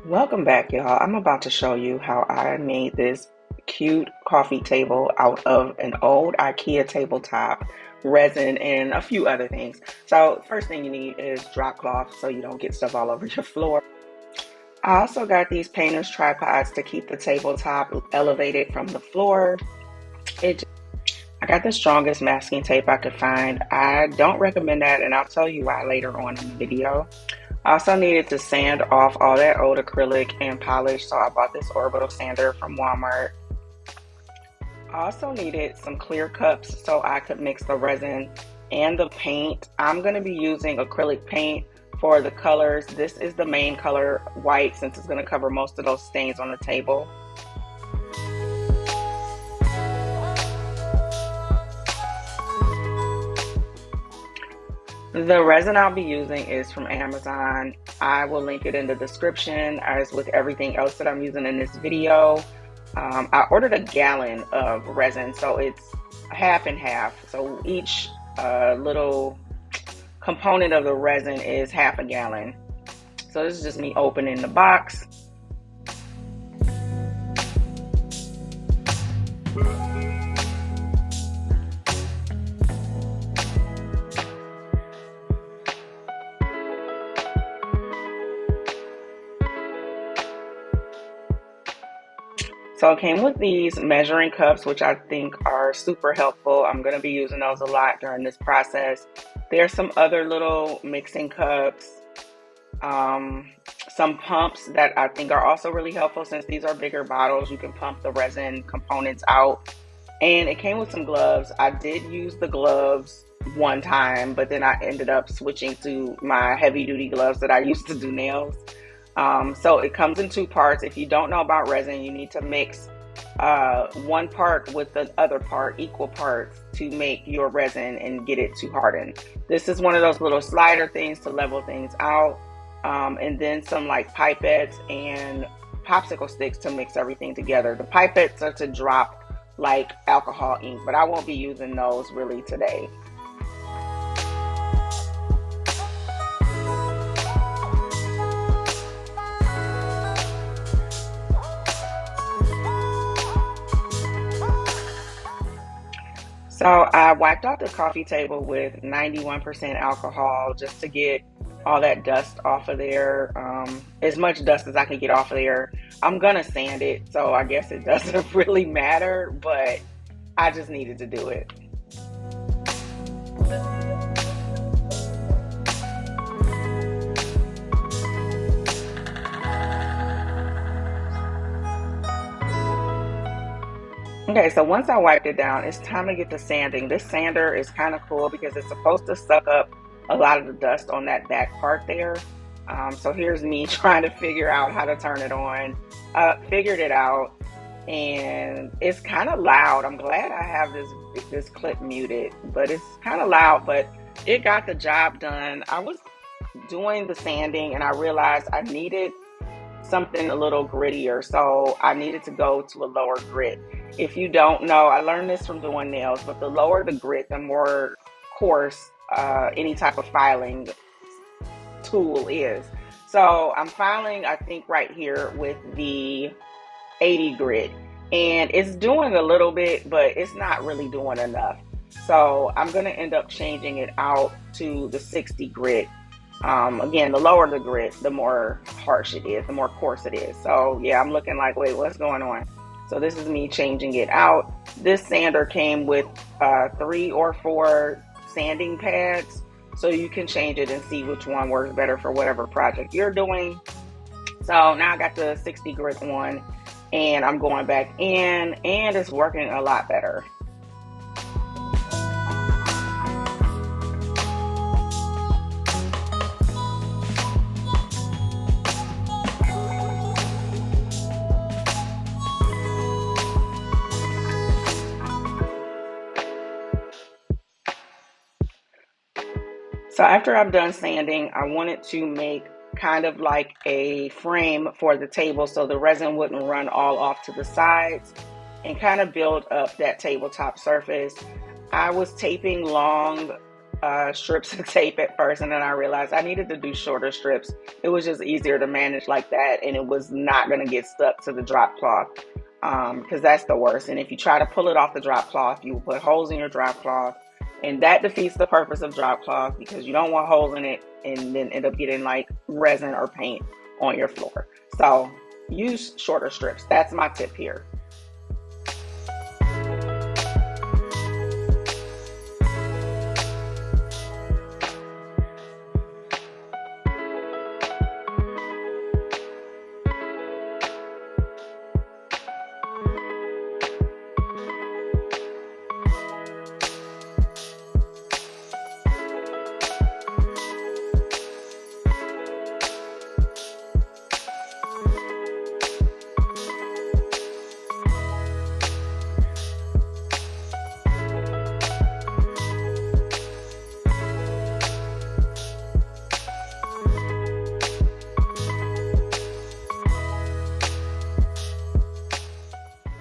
Welcome back, y'all. I'm about to show you how I made this cute coffee table out of an old IKEA tabletop, resin, and a few other things. So first thing you need is drop cloth so you don't get stuff all over your floor. I also got these painter's tripods to keep the tabletop elevated from the floor. It I got the strongest masking tape I could find. I don't recommend that, and I'll tell you why later on in the video. I also needed to sand off all that old acrylic and polish, so I bought this orbital sander from Walmart. I also needed some clear cups so I could mix the resin and the paint. I'm going to be using acrylic paint for the colors. This is the main color, white, since it's going to cover most of those stains on the table. The resin I'll be using is from Amazon. I will link it in the description as with everything else that I'm using in this video. I ordered a gallon of resin, so it's half and half. So each little component of the resin is half a gallon. So this is just me opening the box. So it came with these measuring cups, which I think are super helpful. I'm going to be using those a lot during this process. There's some other little mixing cups, some pumps that I think are also really helpful. Since these are bigger bottles, you can pump the resin components out. And it came with some gloves. I did use the gloves one time, but then I ended up switching to my heavy duty gloves that I used to do nails. So it comes in two parts. If you don't know about resin, you need to mix one part with the other part, equal parts, to make your resin and get it to harden. This is one of those little slider things to level things out. And then some like pipettes and popsicle sticks to mix everything together. The pipettes are to drop like alcohol ink, but I won't be using those really today. So I wiped out the coffee table with 91% alcohol just to get all that dust off of there, as much dust as I can get off of there. I'm gonna sand it, so I guess it doesn't really matter, but I just needed to do it. Okay, so once I wiped it down, it's time to get to sanding. This sander is kind of cool because it's supposed to suck up a lot of the dust on that back part there. So here's me trying to figure out how to turn it on. Figured it out, and it's kind of loud. I'm glad I have this clip muted, but it's kind of loud, but it got the job done. I was doing the sanding and I realized I needed something a little grittier, so I needed to go to a lower grit. If you don't know, I learned this from doing nails, but the lower the grit, the more coarse any type of filing tool is. So I'm filing, I think, right here with the 80 grit, and it's doing a little bit, but it's not really doing enough. So I'm going to end up changing it out to the 60 grit. Again, the lower the grit, the more harsh it is, the more coarse it is. So yeah, I'm looking like, wait, what's going on? So this is me changing it out. This sander came with 3 or 4 sanding pads, so you can change it and see which one works better for whatever project you're doing. So now I got the 60 grit one, and I'm going back in, and it's working a lot better. So after I'm done sanding, I wanted to make kind of like a frame for the table so the resin wouldn't run all off to the sides, and kind of build up that tabletop surface. I was taping long strips of tape at first, and then I realized I needed to do shorter strips. It was just easier to manage like that, and it was not going to get stuck to the drop cloth, because that's the worst. And if you try to pull it off the drop cloth, you will put holes in your drop cloth, and that defeats the purpose of drop cloth, because you don't want holes in it and then end up getting like resin or paint on your floor. So use shorter strips. That's my tip here.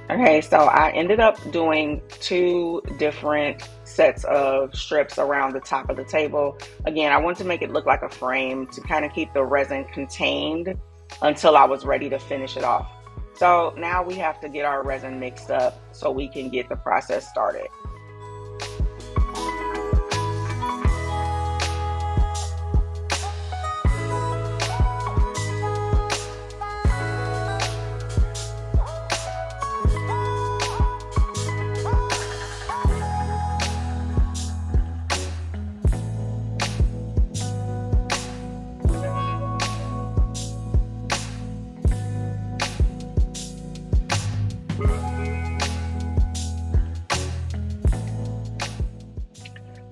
Okay, so I ended up doing two different sets of strips around the top of the table. Again, I wanted to make it look like a frame to kind of keep the resin contained until I was ready to finish it off. So now we have to get our resin mixed up so we can get the process started.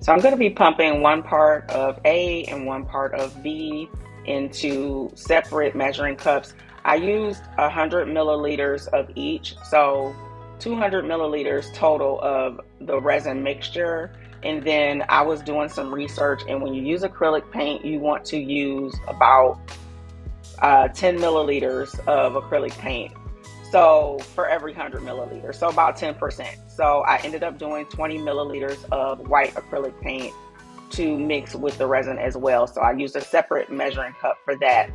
So I'm going to be pumping one part of A and one part of B into separate measuring cups. I used 100 milliliters of each, so 200 milliliters total of the resin mixture. And then I was doing some research, and when you use acrylic paint, you want to use about 10 milliliters of acrylic paint. So for every 100 milliliters, so about 10%. So I ended up doing 20 milliliters of white acrylic paint to mix with the resin as well. So I used a separate measuring cup for that.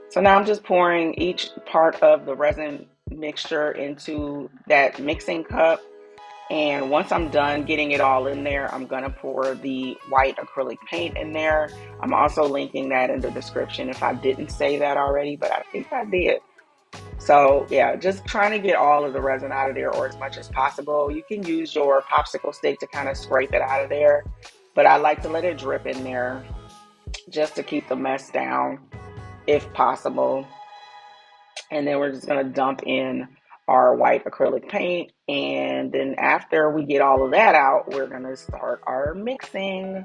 So now I'm just pouring each part of the resin mixture into that mixing cup. And once I'm done getting it all in there, I'm gonna pour the white acrylic paint in there. I'm also linking that in the description if I didn't say that already, but I think I did. So yeah, just trying to get all of the resin out of there, or as much as possible. You can use your popsicle stick to kind of scrape it out of there, but I like to let it drip in there just to keep the mess down if possible. And then we're just going to dump in our white acrylic paint, and then after we get all of that out, we're going to start our mixing.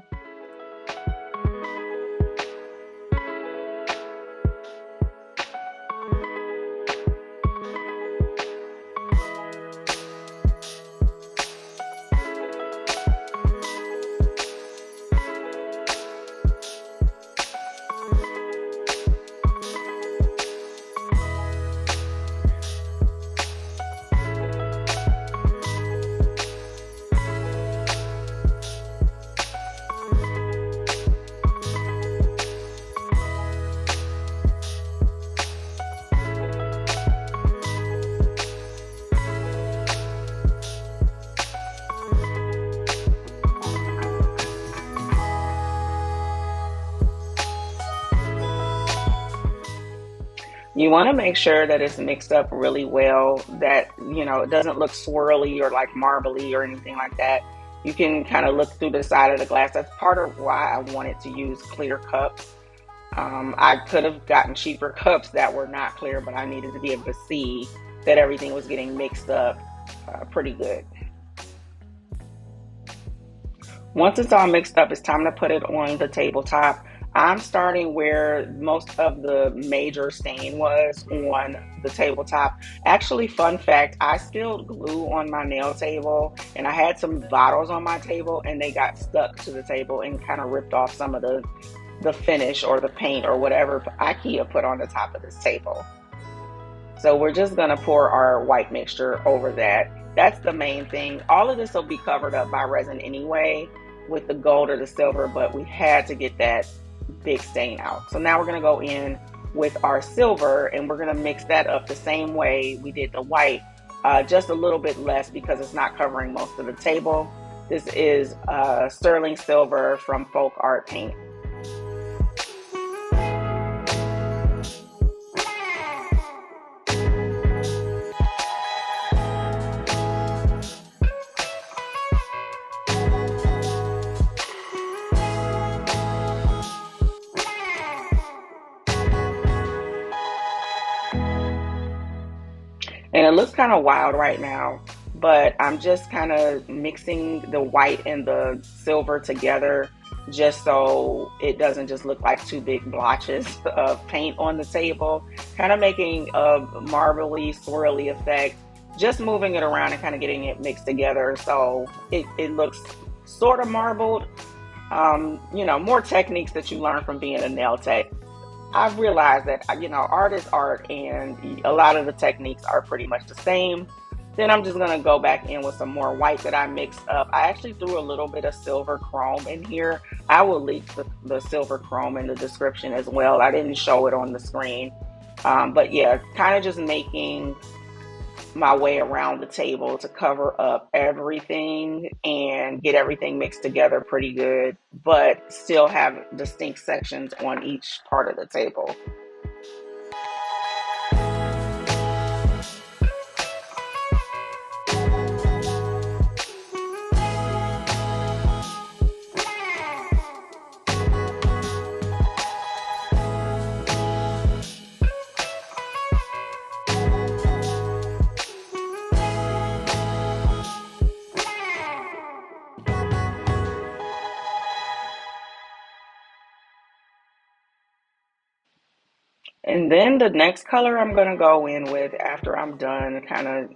You want to make sure that it's mixed up really well, that, it doesn't look swirly or like marbly or anything like that. You can kind of look through the side of the glass. That's part of why I wanted to use clear cups. I could have gotten cheaper cups that were not clear, but I needed to be able to see that everything was getting mixed up pretty good. Once it's all mixed up, it's time to put it on the tabletop. I'm starting where most of the major stain was on the tabletop. Actually, fun fact, I spilled glue on my nail table and I had some bottles on my table and they got stuck to the table and kind of ripped off some of the finish or the paint or whatever IKEA put on the top of this table. So we're just gonna pour our white mixture over that. That's the main thing. All of this will be covered up by resin anyway with the gold or the silver, but we had to get that big stain out. So now we're gonna go in with our silver and we're gonna mix that up the same way we did the white, just a little bit less because it's not covering most of the table. This is sterling silver from Folk Art Paint. And it looks kind of wild right now, but I'm just kind of mixing the white and the silver together just so it doesn't just look like two big blotches of paint on the table. Kind of making a marbly, swirly effect, just moving it around and kind of getting it mixed together so it looks sort of marbled. More techniques that you learn from being a nail tech. I've realized that, art is art and a lot of the techniques are pretty much the same. Then I'm just going to go back in with some more white that I mixed up. I actually threw a little bit of silver chrome in here. I will link the silver chrome in the description as well. I didn't show it on the screen. But yeah, kind of just making my way around the table to cover up everything and get everything mixed together pretty good, but still have distinct sections on each part of the table. And then the next color I'm going to go in with after I'm done kind of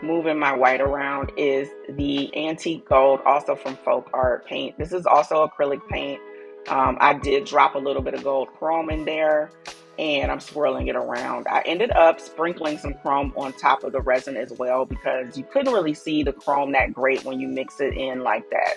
moving my white around is the antique gold, also from Folk Art Paint. This is also acrylic paint. I did drop a little bit of gold chrome in there and I'm swirling it around. I ended up sprinkling some chrome on top of the resin as well because you couldn't really see the chrome that great when you mix it in like that.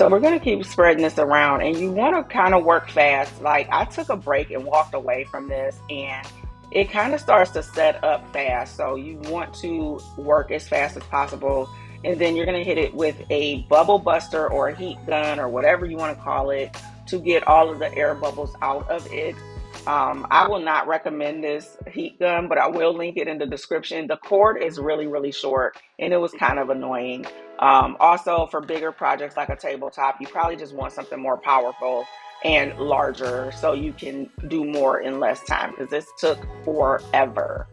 So we're going to keep spreading this around, and you want to kind of work fast. Like, I took a break and walked away from this, and it kind of starts to set up fast. So you want to work as fast as possible, and then you're going to hit it with a bubble buster or a heat gun or whatever you want to call it to get all of the air bubbles out of it. I will not recommend this heat gun, but I will link it in the description. The cord is really, really short, and it was kind of annoying. Also, for bigger projects like a tabletop, you probably just want something more powerful and larger so you can do more in less time, because this took forever.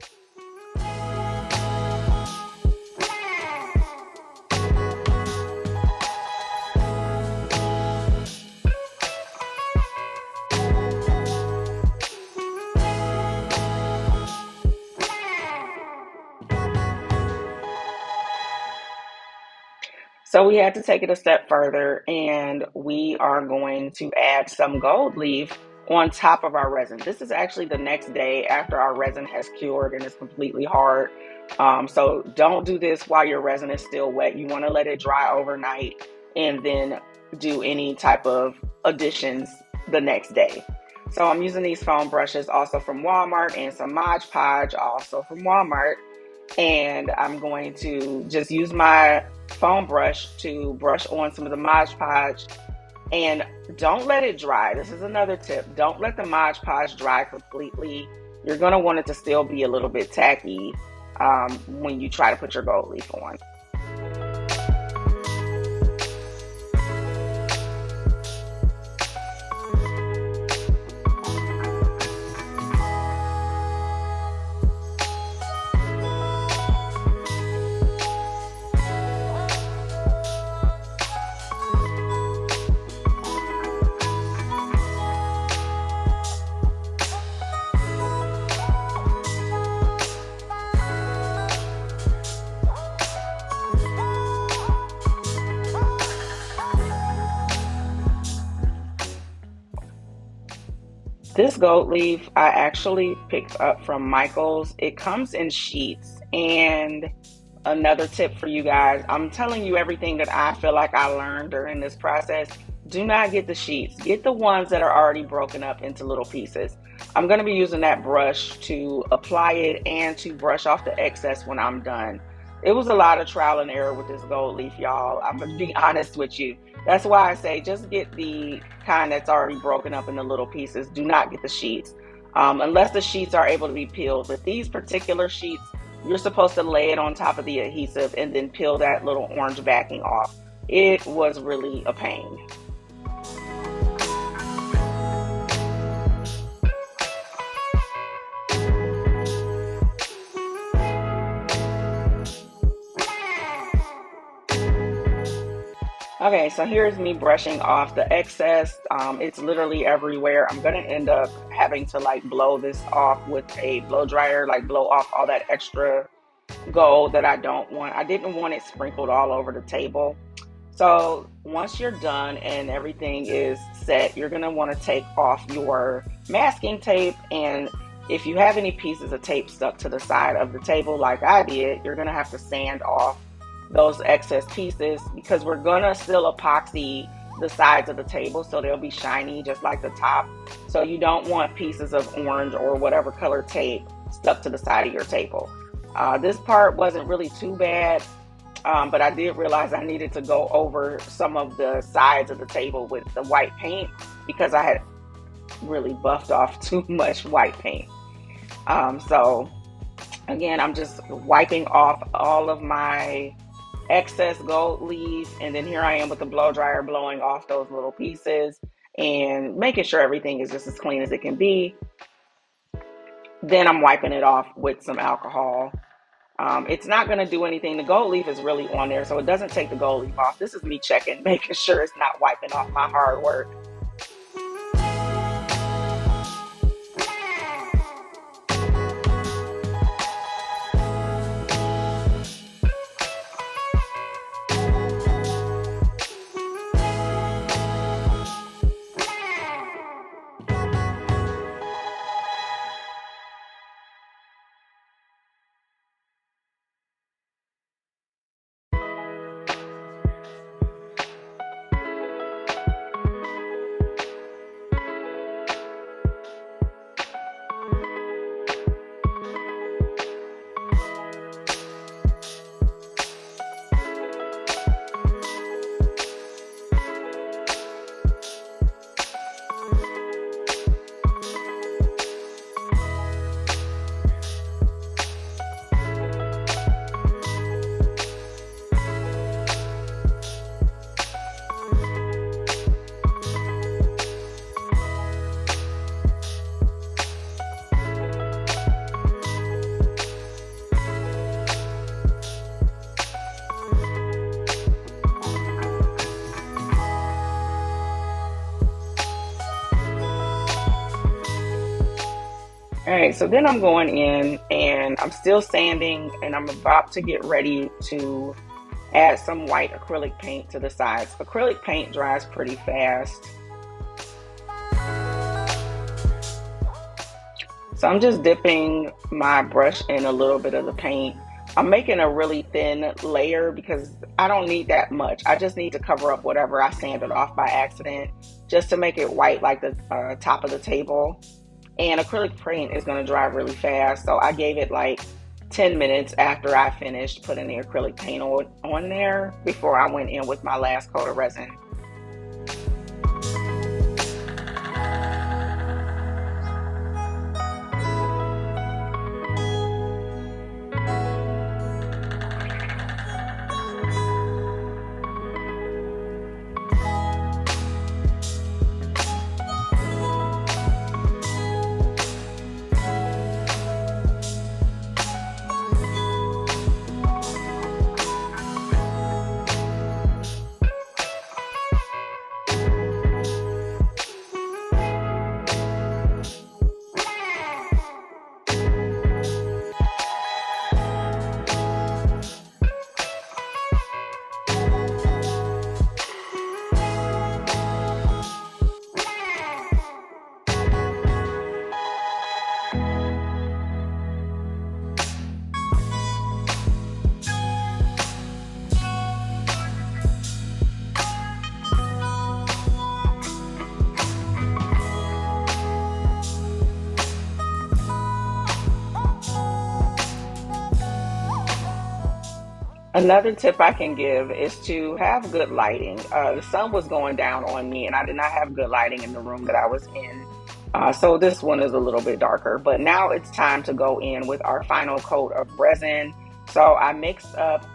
So we had to take it a step further, and we are going to add some gold leaf on top of our resin. This is actually the next day after our resin has cured and is completely hard. So don't do this while your resin is still wet. You want to let it dry overnight and then do any type of additions the next day. So I'm using these foam brushes also from Walmart, and some Mod Podge also from Walmart. And I'm going to just use my foam brush to brush on some of the Mod Podge, and don't let it dry. This is another tip. Don't let the Mod Podge dry completely. You're going to want it to still be a little bit tacky when you try to put your gold leaf on. This gold leaf I actually picked up from Michael's. It comes in sheets. And another tip for you guys, I'm telling you everything that I feel like I learned during this process. Do not get the sheets. Get the ones that are already broken up into little pieces. I'm going to be using that brush to apply it and to brush off the excess when I'm done. It was a lot of trial and error with this gold leaf, y'all. I'm going to be honest with you. That's why I say just get the kind that's already broken up into little pieces. Do not get the sheets unless the sheets are able to be peeled. But these particular sheets, you're supposed to lay it on top of the adhesive and then peel that little orange backing off. It was really a pain. Okay, so here's me brushing off the excess. It's literally everywhere. I'm gonna end up having to like blow this off with a blow dryer, like blow off all that extra gold that I don't want. I didn't want it sprinkled all over the table. So once you're done and everything is set, you're gonna wanna take off your masking tape, and if you have any pieces of tape stuck to the side of the table like I did, you're gonna have to sand off those excess pieces, because we're gonna still epoxy the sides of the table so they'll be shiny just like the top. So you don't want pieces of orange or whatever color tape stuck to the side of your table. This part wasn't really too bad, but I did realize I needed to go over some of the sides of the table with the white paint because I had really buffed off too much white paint. So again, I'm just wiping off all of my excess gold leaf, and then here I am with the blow dryer blowing off those little pieces and making sure everything is just as clean as it can be. Then I'm wiping it off with some alcohol. It's not going to do anything. The gold leaf is really on there, so it doesn't take the gold leaf off. This is me checking, making sure it's not wiping off my hard work. right, so then I'm going in and I'm still sanding, and I'm about to get ready to add some white acrylic paint to the sides. Acrylic paint dries pretty fast. So I'm just dipping my brush in a little bit of the paint. I'm making a really thin layer because I don't need that much. I just need to cover up whatever I sanded off by accident, just to make it white like the top of the table. And acrylic paint is going to dry really fast, so I gave it like 10 minutes after I finished putting the acrylic paint on there before I went in with my last coat of resin. Another tip I can give is to have good lighting. The sun was going down on me, and I did not have good lighting in the room that I was in. So this one is a little bit darker, but now it's time to go in with our final coat of resin. So I mixed up,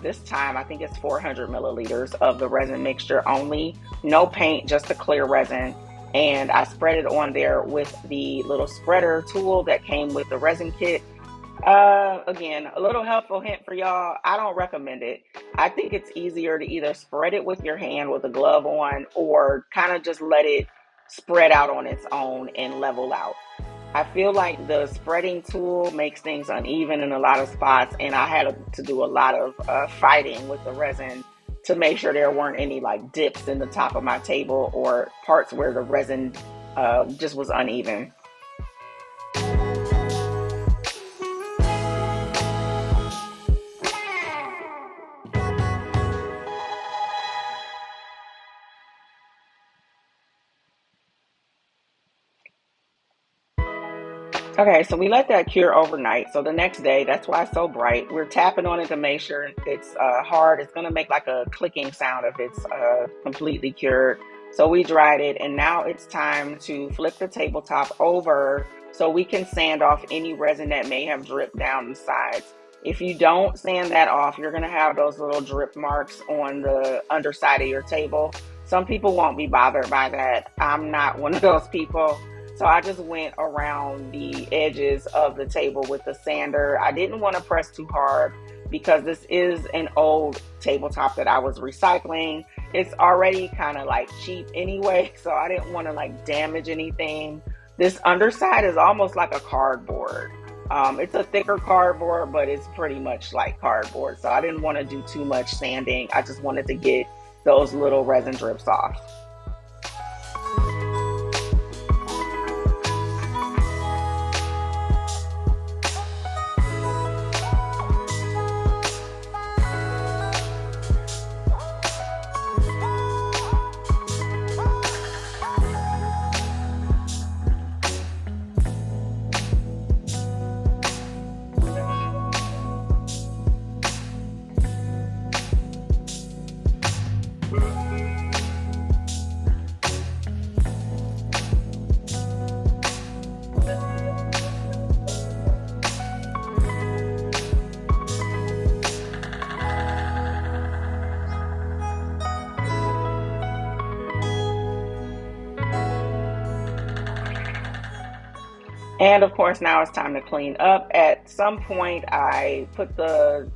this time I think it's 400 milliliters of the resin mixture only. No paint, just the clear resin. And I spread it on there with the little spreader tool that came with the resin kit. Again, a little helpful hint for y'all. I don't recommend it. I think it's easier to either spread it with your hand with a glove on, or kind of just let it spread out on its own and level out. I feel like the spreading tool makes things uneven in a lot of spots, and I had to do a lot of fighting with the resin to make sure there weren't any like dips in the top of my table or parts where the resin just was uneven. Okay, so we let that cure overnight. So the next day, that's why it's so bright. We're tapping on it to make sure it's hard. It's gonna make like a clicking sound if it's completely cured. So we dried it, and now it's time to flip the tabletop over so we can sand off any resin that may have dripped down the sides. If you don't sand that off, you're gonna have those little drip marks on the underside of your table. Some people won't be bothered by that. I'm not one of those people. So I just went around the edges of the table with the sander. I didn't want to press too hard because this is an old tabletop that I was recycling. It's already kind of like cheap anyway, so I didn't want to like damage anything. This underside is almost like a cardboard. It's a thicker cardboard, but it's pretty much like cardboard. So I didn't want to do too much sanding. I just wanted to get those little resin drips off. And of course, now it's time to clean up. At some point, I put the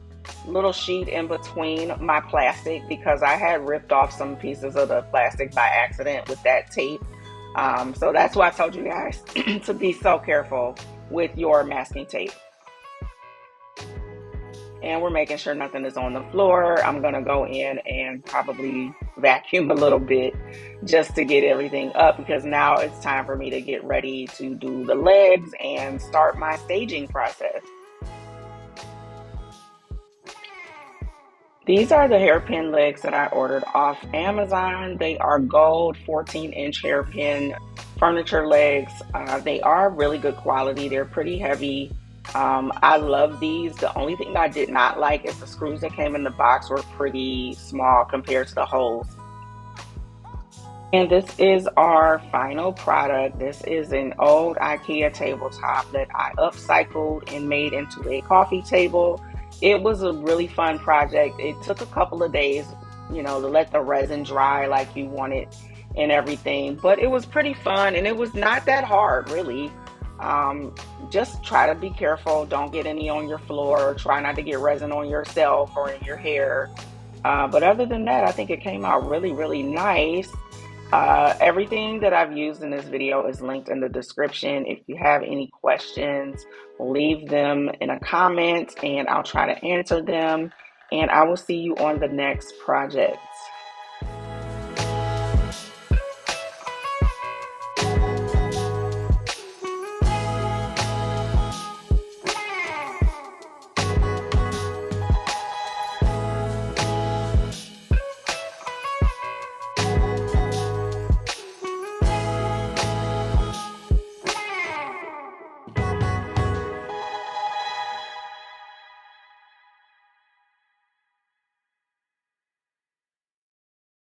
little sheet in between my plastic because I had ripped off some pieces of the plastic by accident with that tape. So that's why I told you guys to be so careful with your masking tape. And we're making sure nothing is on the floor. I'm gonna go in and probably vacuum a little bit just to get everything up, because now it's time for me to get ready to do the legs and start my staging process. These are the hairpin legs that I ordered off Amazon. They are gold 14-inch hairpin furniture legs. They are really good quality. They're pretty heavy. I love these. The only thing I did not like is the screws that came in the box were pretty small compared to the holes. And this is our final product. This is an old IKEA tabletop that I upcycled and made into a coffee table. It was a really fun project. It took a couple of days, to let the resin dry like you want it and everything, but it was pretty fun and it was not that hard, really. Um, just try to be careful. Don't get any on your floor. Try not to get resin on yourself or in your hair. But other than that, I think it came out really, really nice. Everything that I've used in this video is linked in the description. If you have any questions, leave them in a comment and I'll try to answer them. And I will see you on the next project.